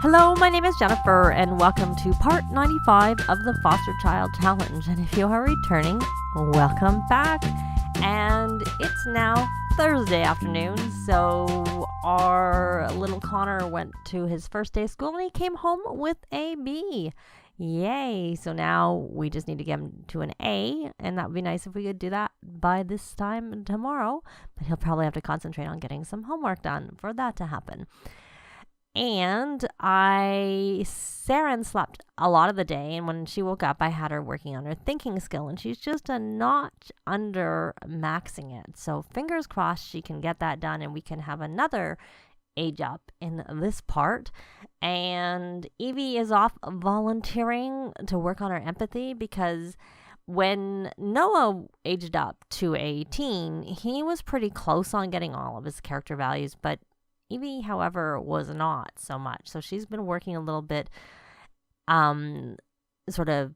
Hello, my name is Jennifer, and welcome to part 95 of the Foster Child Challenge. And if you are returning, welcome back. And it's now Thursday afternoon, so our little Connor went to his first day of school, and he came home with a B. Yay! So now we just need to get him to an A, and that would be nice if we could do that by this time tomorrow. But he'll probably have to concentrate on getting some homework done for that to happen. And Saren slept a lot of the day, and when she woke up, I had her working on her thinking skill, and she's just a notch under maxing it. So fingers crossed she can get that done, and we can have another age up in this part. And Eviee is off volunteering to work on her empathy, because when Noah aged up to a teen, he was pretty close on getting all of his character values, but Eviee, however, was not so much. So she's been working a little bit sort of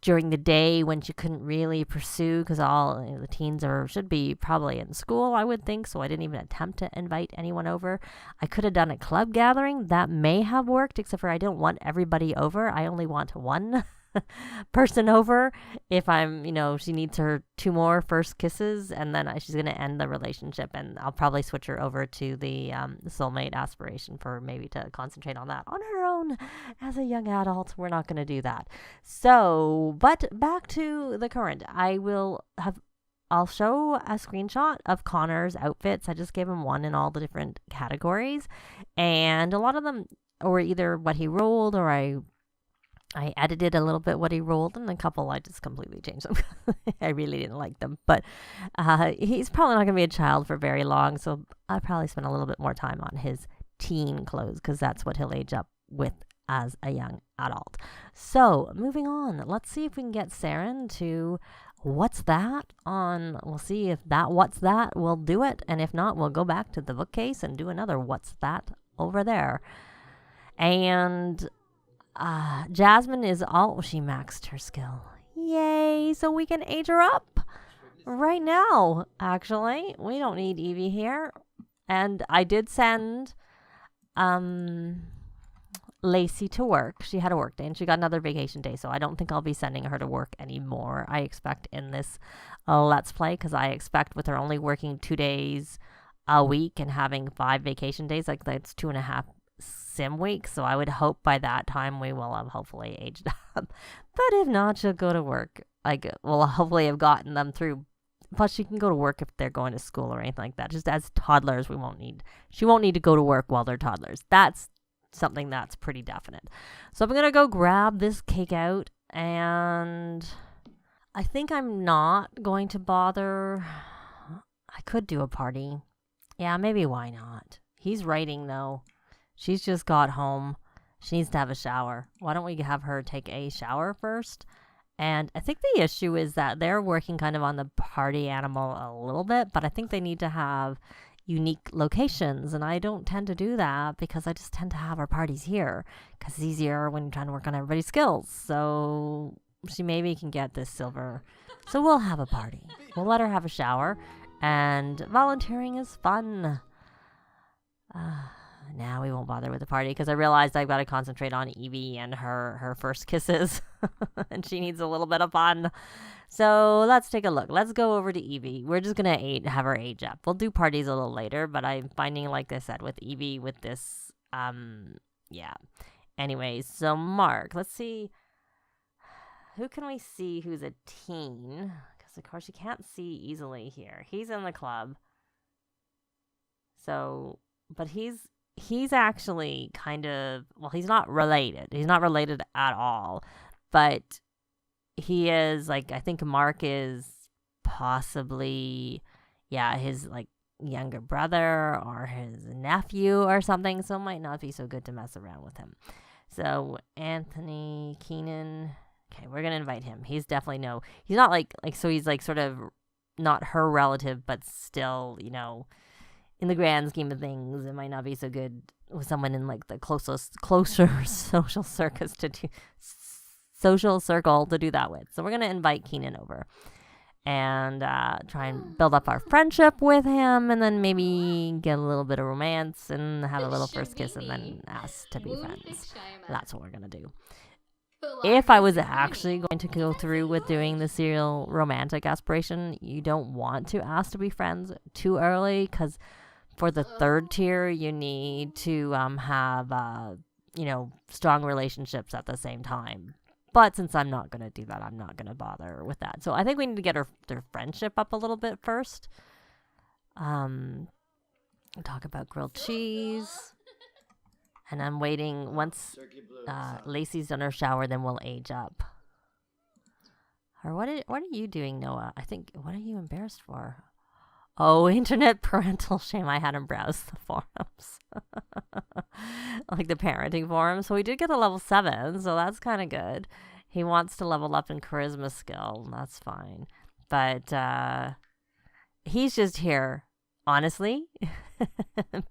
during the day when she couldn't really pursue, because all the teens should be probably in school, I would think. So I didn't even attempt to invite anyone over. I could have done a club gathering. That may have worked, except for I don't want everybody over. I only want one person over. If she needs her 2 more first kisses, and then she's going to end the relationship, and I'll probably switch her over to the soulmate aspiration for maybe to concentrate on that on her own as a young adult. We're not going to do that. So, but back to the current. I'll show a screenshot of Connor's outfits. I just gave him one in all the different categories, and a lot of them were either what he rolled, or I edited a little bit what he rolled, and a couple I just completely changed them. I really didn't like them. But he's probably not going to be a child for very long, so I'll probably spend a little bit more time on his teen clothes, because that's what he'll age up with as a young adult. So, moving on. Let's see if we can get Saren to What's That on. We'll see if that What's That will do it, and if not, we'll go back to the bookcase and do another What's That over there. And Jasmine is she maxed her skill. Yay, so we can age her up right now. Actually, we don't need Eviee here. And I did send Lacey to work. She had a work day, and she got another vacation day, so I don't think I'll be sending her to work anymore. I expect in this Let's Play, because I expect with her only working 2 days a week and having 5 vacation days, like that's 2.5 sim weeks, so I would hope by that time we will have hopefully aged up. But if not, she'll go to work. We'll hopefully have gotten them through. Plus, she can go to work if they're going to school or anything like that. Just as toddlers, she won't need to go to work while they're toddlers. That's something that's pretty definite. So I'm gonna go grab this cake out, and I think I'm not going to bother. I could do a party. Yeah, maybe why not? He's writing though. She's just got home. She needs to have a shower. Why don't we have her take a shower first? And I think the issue is that they're working kind of on the party animal a little bit, but I think they need to have unique locations, and I don't tend to do that because I just tend to have our parties here because it's easier when you're trying to work on everybody's skills. So she maybe can get this silver. So we'll have a party. We'll let her have a shower, and volunteering is fun. Now we won't bother with the party because I realized I've got to concentrate on Eviee and her first kisses. And she needs a little bit of fun. So let's take a look. Let's go over to Eviee. We're just going to have her age up. We'll do parties a little later, but I'm finding, like I said, with Eviee, with this, yeah. Anyways, so Mark, let's see. Who can we see who's a teen? Because, of course, you can't see easily here. He's in the club. So, but he's actually kind of, well, he's not related. He's not related at all. But he is, I think Mark is possibly, his, younger brother or his nephew or something. So it might not be so good to mess around with him. So Anthony Keenan, okay, we're going to invite him. He's definitely he's not so he's sort of not her relative, but still, in the grand scheme of things, it might not be so good with someone in the closer social circle to do that with. So we're gonna invite Keenan over, and try and build up our friendship with him, and then maybe get a little bit of romance and have a little first kiss, and then ask to be friends. That's what we're going to do. If I was actually going to go through with doing the serial romantic aspiration, you don't want to ask to be friends too early, because for the third tier, you need to have, strong relationships at the same time. But since I'm not going to do that, I'm not going to bother with that. So I think we need to get their friendship up a little bit first. Talk about grilled cheese. And I'm waiting. Once Lacey's done her shower, then we'll age up. Or what are you doing, Noah? I think, what are you embarrassed for? Oh, internet parental shame. I had him browse the forums. Like the parenting forums. So we did get to level 7, so that's kind of good. He wants to level up in charisma skill. That's fine. But he's just here, honestly,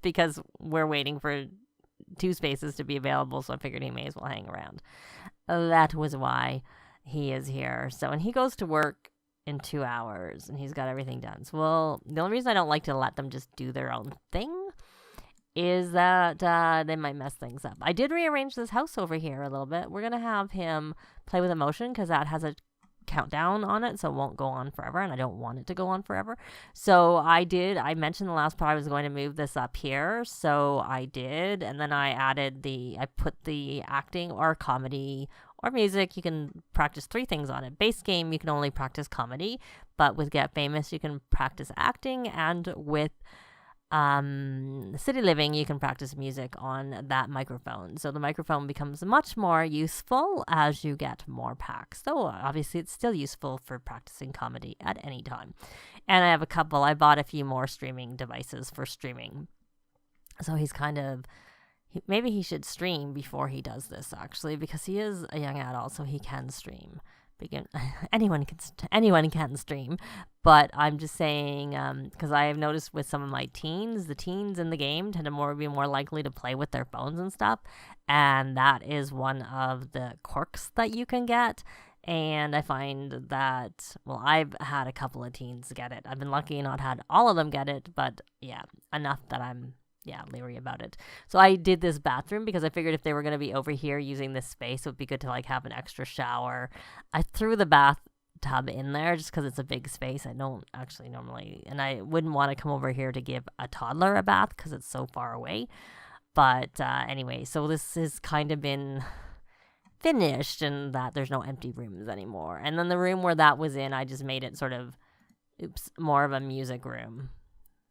because we're waiting for 2 spaces to be available, so I figured he may as well hang around. That was why he is here. So, and he goes to work in 2 hours, and he's got everything done. So, well, the only reason I don't like to let them just do their own thing is that they might mess things up. I did rearrange this house over here a little bit. We're going to have him play with emotion, because that has a countdown on it, so it won't go on forever, and I don't want it to go on forever. So I mentioned the last part I was going to move this up here, so I did, and then I put the acting or comedy or music. You can practice 3 things on it. Base game, you can only practice comedy, but with Get Famous, you can practice acting, and with City Living, you can practice music on that microphone. So the microphone becomes much more useful as you get more packs. So obviously it's still useful for practicing comedy at any time. And I bought a few more streaming devices for streaming. So he's maybe he should stream before he does this, actually, because he is a young adult, so he can stream. Anyone can stream, but I'm just saying, because I have noticed with some of my teens, the teens in the game tend to be more likely to play with their phones and stuff, and that is one of the quirks that you can get. And I find that, well, I've had a couple of teens get it. I've been lucky not had all of them get it, but yeah, enough that I'm leery about it. So I did this bathroom because I figured if they were going to be over here using this space, it would be good to have an extra shower. I threw the bathtub in there just because it's a big space. I don't actually normally, and I wouldn't want to come over here to give a toddler a bath because it's so far away. But anyway, so this has kind of been finished, and that there's no empty rooms anymore. And then the room where that was in, I just made it sort of, more of a music room.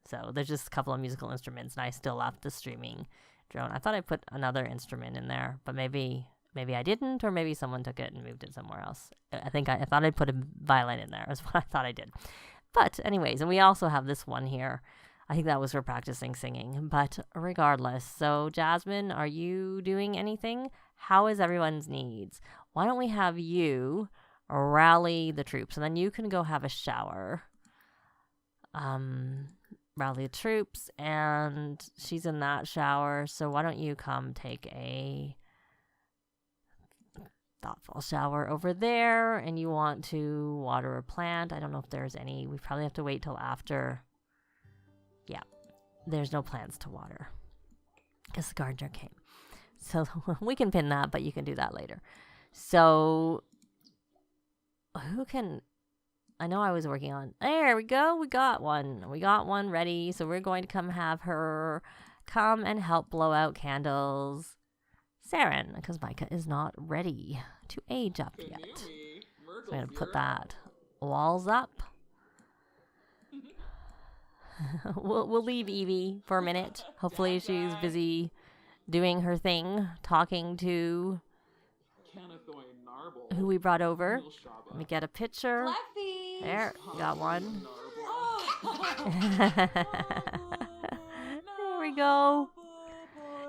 So there's just a couple of musical instruments, and I still left the streaming drone. I thought I put another instrument in there, but maybe I didn't, or maybe someone took it and moved it somewhere else. I thought I'd put a violin in there, is what I thought I did. But anyways, and we also have this one here. I think that was for practicing singing, but regardless. So Jasmine, are you doing anything? How is everyone's needs? Why don't we have you rally the troops, and then you can go have a shower. Rally the troops, and she's in that shower, so why don't you come take a thoughtful shower over there, and you want to water a plant. I don't know if there's any. We probably have to wait till after. Yeah, there's no plants to water because the gardener came. So we can pin that, but you can do that later. So I know I was working on, there we go, we got one ready, so we're going to come have her come and help blow out candles. Saren, because Micah is not ready to age up yet. So I'm going to put that walls up. We'll leave Eviee for a minute. Hopefully she's busy doing her thing, talking to who we brought over. Let me get a picture. There, got one. There we go.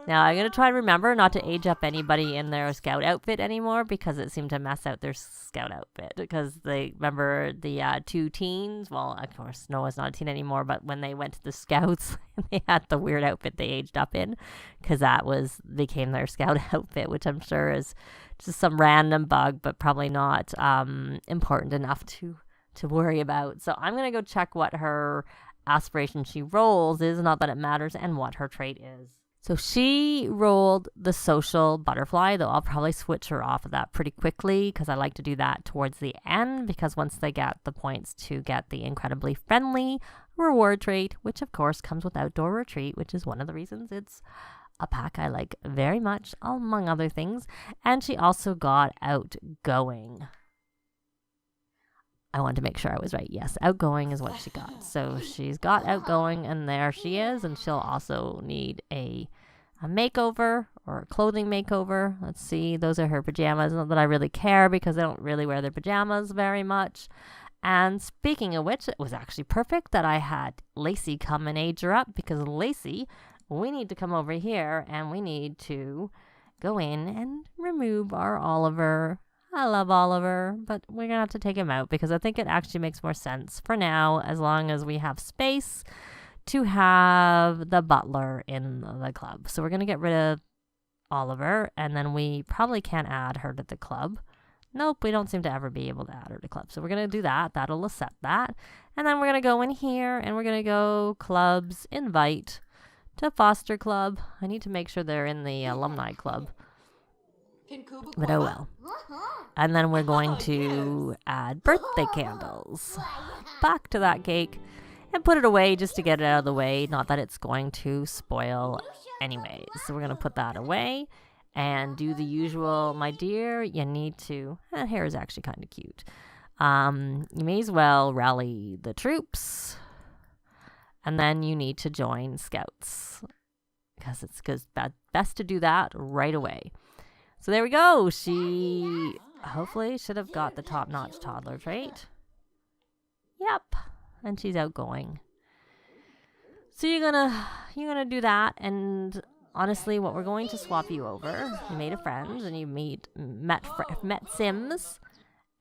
Now I'm going to try and remember not to age up anybody in their scout outfit anymore, because it seemed to mess out their scout outfit. Because they remember the 2 teens. Well, of course, Noah's not a teen anymore, but when they went to the scouts, they had the weird outfit they aged up in, because that became their scout outfit, which I'm sure is just some random bug, but probably not important enough to to worry about. So I'm going to go check what her aspiration she rolls is, not that it matters, and what her trait is. So she rolled the social butterfly, though I'll probably switch her off of that pretty quickly because I like to do that towards the end, because once they get the points to get the incredibly friendly reward trait, which of course comes with outdoor retreat, which is one of the reasons it's a pack I like very much, among other things. And she also got outgoing. I wanted to make sure I was right. Yes, outgoing is what she got. So she's got outgoing, and there she is. And she'll also need a makeover or a clothing makeover. Let's see. Those are her pajamas. Not that I really care because they don't really wear their pajamas very much. And speaking of which, it was actually perfect that I had Lacey come and age her up, because Lacey, we need to come over here and we need to go in and remove our Oliver. I love Oliver, but we're going to have to take him out because I think it actually makes more sense for now, as long as we have space, to have the butler in the club. So we're going to get rid of Oliver, and then we probably can't add her to the club. Nope, we don't seem to ever be able to add her to club. So we're going to do that. That'll set that. And then we're going to go in here and we're going to go clubs, invite to foster club. I need to make sure they're in the alumni club. But oh well. And then we're going to add birthday candles back to that cake and put it away just to get it out of the way. Not that it's going to spoil anyway. So we're going to put that away and do the usual. My dear, you need to... That hair is actually kind of cute. You may as well rally the troops. And then you need to join scouts, because it's best to do that right away. So there we go. She hopefully should have got the top-notch toddler trait. Yep. And she's outgoing. So you're gonna do that, and honestly, what we're going to swap you over. You made a friend, and you met Sims,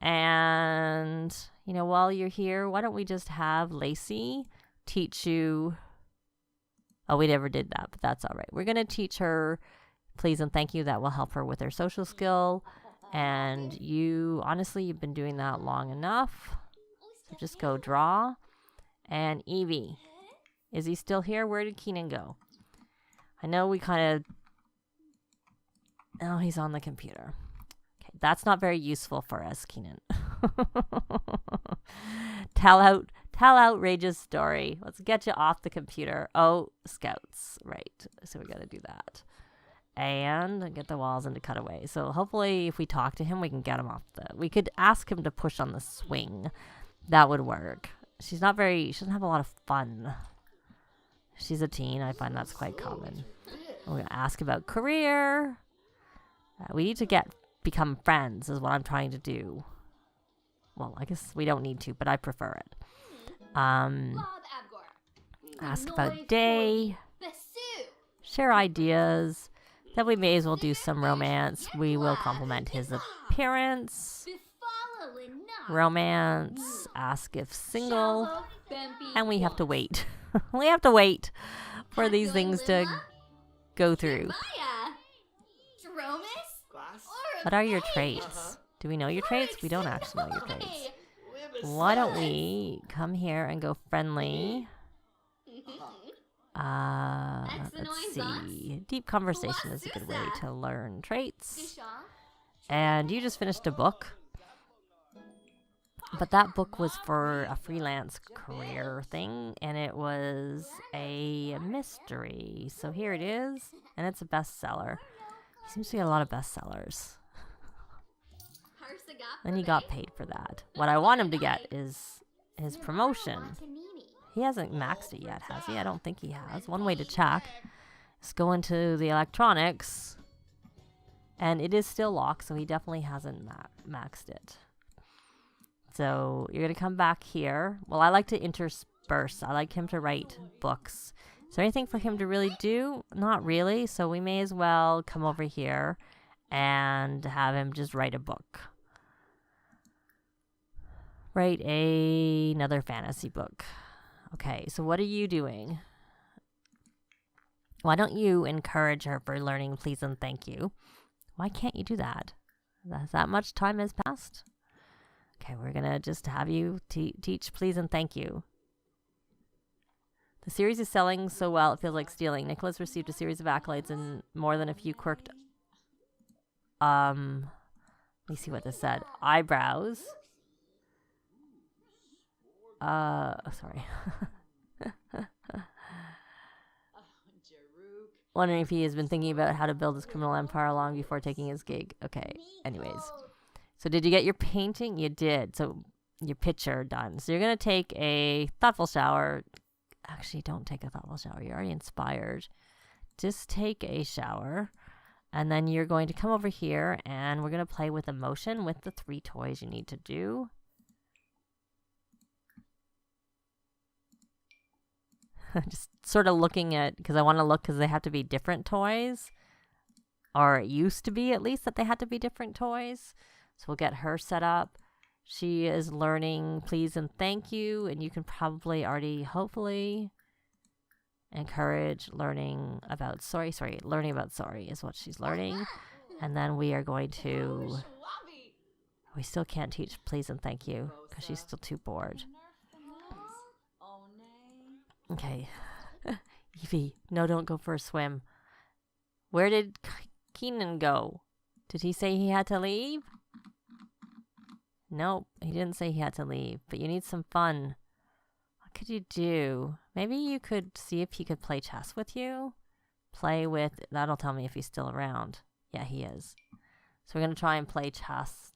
and while you're here, why don't we just have Lacey teach you? Oh, we never did that, but that's all right. We're gonna teach her please and thank you. That will help her with her social skill. And you've been doing that long enough. So just go draw. And Eviee, is he still here? Where did Keenan go? I know we kind of... Oh, he's on the computer. Okay, that's not very useful for us, Keenan. Tell outrageous story. Let's get you off the computer. Oh, scouts. Right. So we got to do that. And get the walls into cutaway. So hopefully if we talk to him, we can get him off we could ask him to push on the swing. That would work. She doesn't have a lot of fun. She's a teen. I find that's quite common. We're going to ask about career. We need to become friends is what I'm trying to do. Well, I guess we don't need to, but I prefer it. Ask about day. Share ideas. Then we may as well do some romance. We will compliment his appearance. Romance. Ask if single. And we have to wait. We have to wait for these things to go through. What are your traits? Do we know your traits? We don't actually know your traits. Why don't we come here and go friendly? Let's see. Deep conversation is a good way to learn traits. And you just finished a book. But that book was for a freelance career thing, and it was a mystery. So here it is, and it's a bestseller. He seems to get a lot of bestsellers. And he got paid for that. What I want him to get is his promotion. He hasn't maxed it yet, has he? I don't think he has. One way to check is go into the electronics, and it is still locked, so he definitely hasn't maxed it. So you're going to come back here. Well, I like to intersperse. I like him to write books. Is there anything for him to really do? Not really, so we may as well come over here and have him just write a book. Write another fantasy book. Okay, so what are you doing? Why don't you encourage her for learning please and thank you? Why can't you do that? That much time has passed? Okay, we're gonna just have you teach please and thank you. The series is selling so well it feels like stealing. Nicholas received a series of accolades and more than a few quirked let me see what this said. Eyebrows. Sorry. Wondering if he has been thinking about how to build his criminal empire long before taking his gig. Okay, anyways. So did you get your painting? You did. So your picture done. So you're going to take a thoughtful shower. Actually, don't take a thoughtful shower. You're already inspired. Just take a shower. And then you're going to come over here and we're going to play with emotion with the 3 toys you need to do. Just sort of looking at, because I want to look, because they have to be different toys. Or it used to be, at least, that they had to be different toys. So we'll get her set up. She is learning please and thank you. And you can probably already, hopefully, encourage learning about learning about sorry is what she's learning. And then we are going to, we still can't teach please and thank you because she's still too bored. Okay. Eviee, no, don't go for a swim. Where did Keenan go? Did he say he had to leave? Nope, he didn't say he had to leave, but you need some fun. What could you do? Maybe you could see if he could play chess with you. Play with, that'll tell me if he's still around. Yeah, he is. So we're going to try and play chess.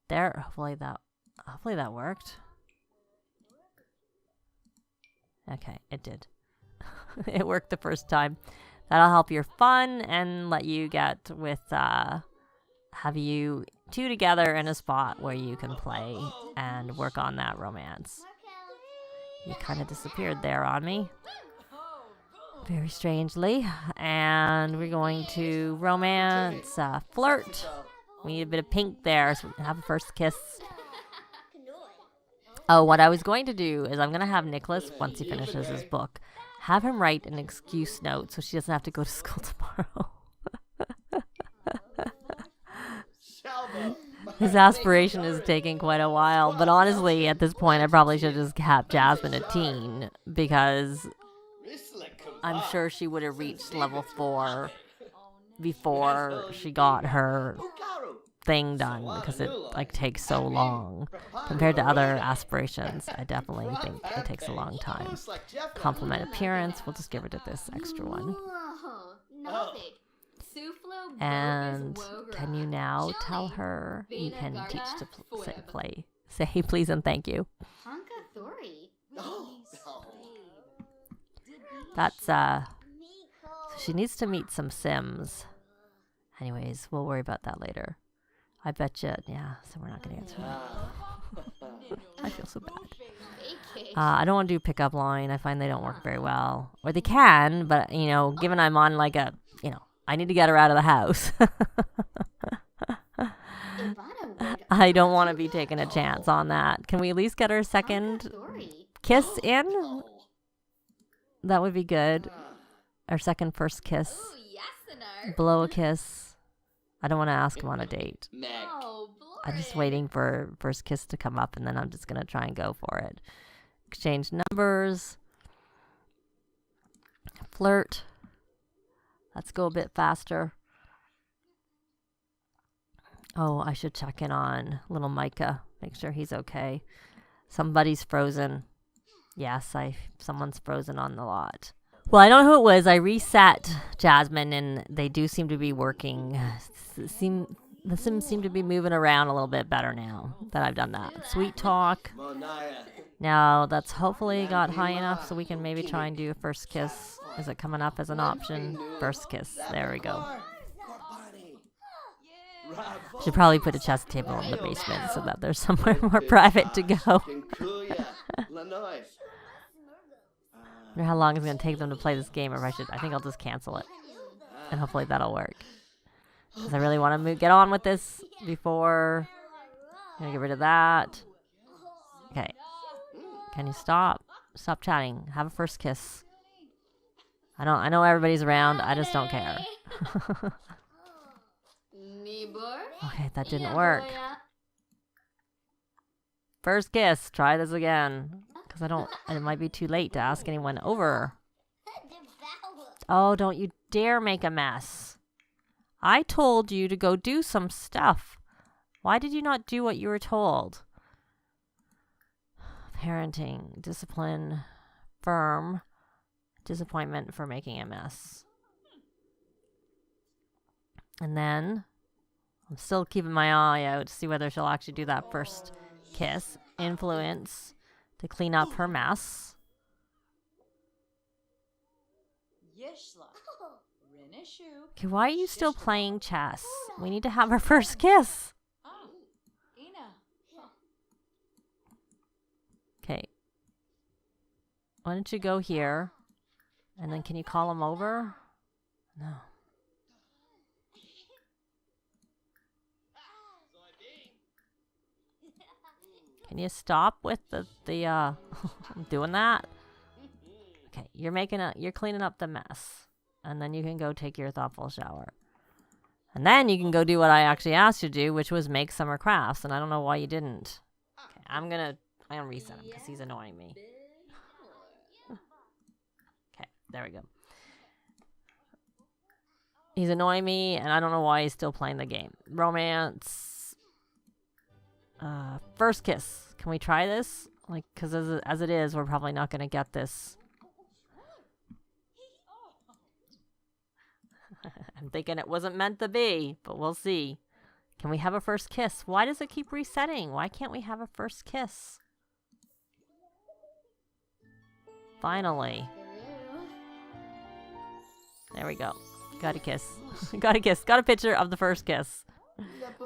There, hopefully that worked. Okay, it did. It worked the first time. That'll help your fun and let you get with, have you 2 together in a spot where you can play and work on that romance. You kind of disappeared there on me. Very strangely. And we're going to romance, flirt. We need a bit of pink there, so we can have a first kiss. Oh, what I was going to do is I'm going to have Nicholas, once he finishes his book, have him write an excuse note so she doesn't have to go to school tomorrow. His aspiration is taking quite a while, but honestly, at this point, I probably should have just kept Jasmine a teen, because I'm sure she would have reached level 4 before she got her thing done, because it takes so long compared to other aspirations. I definitely think it takes a long time. Compliment appearance, we'll just give her to this extra one. And can you now tell her you can teach to say please and thank you? That's so she needs to meet some Sims. Anyways, we'll worry about that later. I bet you, yeah, so we're not going to answer that. I feel so bad. I don't want to do pickup line. I find they don't work very well. Or they can, but, given I'm on I need to get her out of the house. I don't want to be taking a chance on that. Can we at least get her second kiss in? That would be good. Our first kiss. Blow a kiss. I don't want to ask him on a date. I'm just waiting for first kiss to come up, and then I'm just going to try and go for it. Exchange numbers. Flirt. Let's go a bit faster. Oh, I should check in on little Micah. Make sure he's okay. Somebody's frozen. Yes, someone's frozen on the lot. Well, I don't know who it was. I reset Jasmine, and they do seem to be working. The Sims seem to be moving around a little bit better now that I've done that. Sweet talk. Now, that's hopefully got high enough so we can maybe try and do a first kiss. Is it coming up as an option? First kiss. There we go. Should probably put a chess table in the basement so that there's somewhere more private to go. I wonder how long it's going to take them to play this game, or I think I'll just cancel it. And hopefully that'll work. Because I really want to get on with this before. I'm going to get rid of that. Okay. Can you stop? Stop chatting. Have a first kiss. I know everybody's around. I just don't care. Okay, that didn't work. First kiss. Try this again. Because it might be too late to ask anyone over. Oh, don't you dare make a mess. I told you to go do some stuff. Why did you not do what you were told? Parenting, discipline, firm, disappointment for making a mess. And then I'm still keeping my eye out to see whether she'll actually do that first kiss. Influence to clean up her mess. Okay, why are you still playing chess? We need to have our first kiss. Okay. Why don't you go here? And then can you call him over? No. Can you stop with the I'm doing that? Okay, you're cleaning up the mess. And then you can go take your thoughtful shower. And then you can go do what I actually asked you to do, which was make summer crafts. And I don't know why you didn't. Okay, I'm gonna reset him because he's annoying me. Okay, there we go. He's annoying me, and I don't know why he's still playing the game. Romance. First kiss. Can we try this? Like, because as it is, we're probably not going to get this. I'm thinking it wasn't meant to be, but we'll see. Can we have a first kiss? Why does it keep resetting? Why can't we have a first kiss? Finally. There we go. Got a kiss. Got a kiss. Got a picture of the first kiss.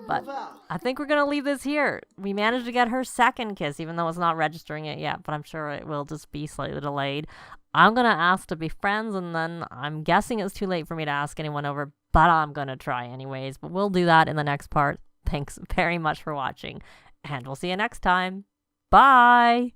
But I think we're going to leave this here. We managed to get her second kiss, even though it's not registering it yet, but I'm sure it will just be slightly delayed. I'm going to ask to be friends, and then I'm guessing it's too late for me to ask anyone over, but I'm going to try anyways. But we'll do that in the next part. Thanks very much for watching, and we'll see you next time. Bye!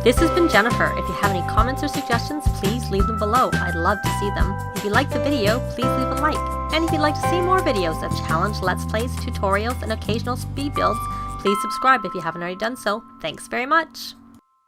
This has been Jennifer. If you have any comments or suggestions, please leave them below. I'd love to see them. If you liked the video, please leave a like. And if you'd like to see more videos of challenge, let's plays, tutorials, and occasional speed builds, please subscribe if you haven't already done so. Thanks very much!